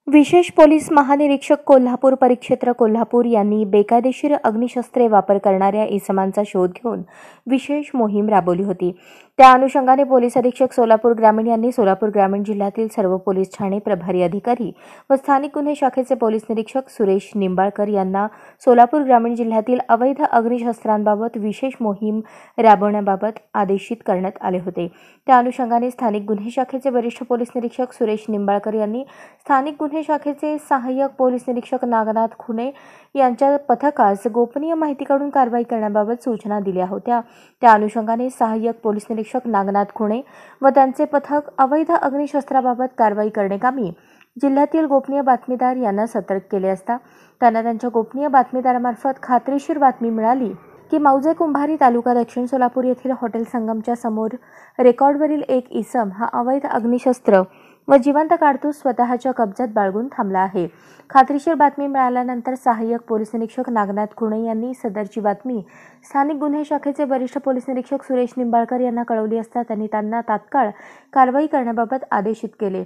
विशेष पोलीस महानिरीक्षक कोल्हापूर परिक्षेत्र कोल्हापूर यांनी बेकायदेशीर अग्निशस्त्रे वापर करणाऱ्या इसमांचा शोध घेऊन विशेष मोहीम राबवली होती। त्या अनुषंगाने पोलीस अधीक्षक सोलापूर ग्रामीण यांनी सोलापूर ग्रामीण जिल्ह्यातील सर्व पोलीस ठाणे प्रभारी अधिकारी व स्थानिक गुन्हे शाखेचे पोलीस निरीक्षक सुरेश निंबाळकर यांना सोलापूर ग्रामीण जिल्ह्यातील अवैध अग्निशस्त्रांबाबत विशेष मोहीम राबवण्याबाबत आदेशित करण्यात आले होते। त्या अनुषंगाने स्थानिक गुन्हे शाखेचे वरिष्ठ पोलीस निरीक्षक सुरेश निंबाळकर यांनी स्थानिक गुन्हे शाखेचे सहाय्यक पोलीस निरीक्षक नागनाथ खुणे यांच्या पथकास गोपनीय माहिती काढून कारवाई करण्याबाबत सूचना दिल्या होत्या। त्या अनुषंगाने सहाय्यक पोलीस निरीक्षक नागनाथ खुणे व त्यांचे पथक अवैध अग्निशस्त्राबाबत कारवाई करण्याकामी जिल्ह्यातील गोपनीय बातमीदार यांना सतर्क केले असता त्यांना त्यांच्या गोपनीय बातमीदारामार्फत खात्रीशीर बातमी मिळाली की मौजे कुंभारी तालुका दक्षिण सोलापूर येथील हॉटेल संगमच्या समोर रेकॉर्डवरील एक इसम हा अवैध अग्निशस्त्र व जिवंत काडतूस स्वतःच्या कब्जात बाळगून थांबला आहे। खात्रीशीर बातमी मिळाल्यानंतर सहाय्यक पोलीस निरीक्षक नागनाथ खुणे यांनी सदरची बातमी स्थानिक गुन्हे शाखेचे वरिष्ठ पोलीस निरीक्षक सुरेश निंबाळकर यांना कळवली असता त्यांना तात्काळ कारवाई करण्याबाबत आदेशित केले।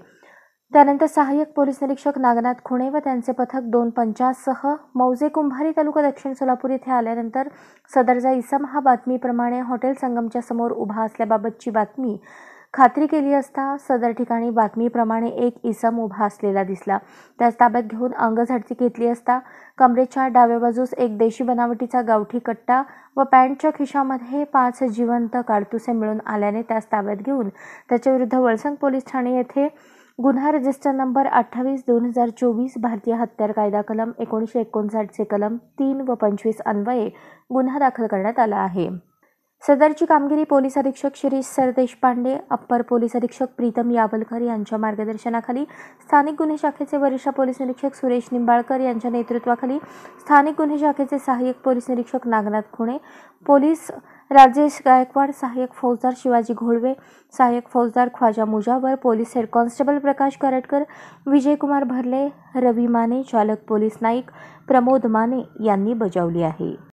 त्यानंतर सहाय्यक पोलीस निरीक्षक नागनाथ खुणे व त्यांचे पथक 250 सह मौजे कुंभारी तालुका दक्षिण सोलापूर येथे आल्यानंतर सदरचा इसम हा बातमीप्रमाणे हॉटेल संगमच्या समोर उभा असल्याबाबतची बातमी खात्री केली असता सदर ठिकाणी बातमीप्रमाणे एक इसम उभा असलेला दिसला। त्यास ताब्यात घेऊन अंगझडती घेतली असता कमरेच्या डाव्या बाजूस एक देशी बनावटीचा गावठी कट्टा व पॅन्टच्या खिशामध्ये 5 जिवंत काडतुसे मिळून आल्याने त्यास ताब्यात घेऊन त्याच्याविरुद्ध वळसंग पोलीस ठाणे येथे गुन्हा रजिस्टर नंबर 28/2024 भारतीय हत्यार कायदा कलम 1959 चे कलम 3 व 25 अन्वये गुन्हा दाखल करण्यात आला आहे। सदरची कामगिरी पोलीस अधीक्षक शिरीष सरदेशपांडे, अप्पर पोलीस अधीक्षक प्रीतम यावलकर यांच्या मार्गदर्शनाखाली स्थानिक गुन्हे शाखेचे वरिष्ठ पोलीस निरीक्षक सुरेश निंबाळकर यांच्या नेतृत्वाखाली स्थानिक गुन्हे शाखेचे सहाय्यक पोलीस निरीक्षक नागनाथ खुणे, पोलीस राजेश गायकवाड, सहाय्यक फौजदार शिवाजी घोळवे, सहाय्यक फौजदार Khwaja Mujawar, police head constable Prakash Karatkar, Vijaykumar Bharle, Ravi Mane, चालक पोलीस नाईक प्रमोद माने यांनी बजावली आहे।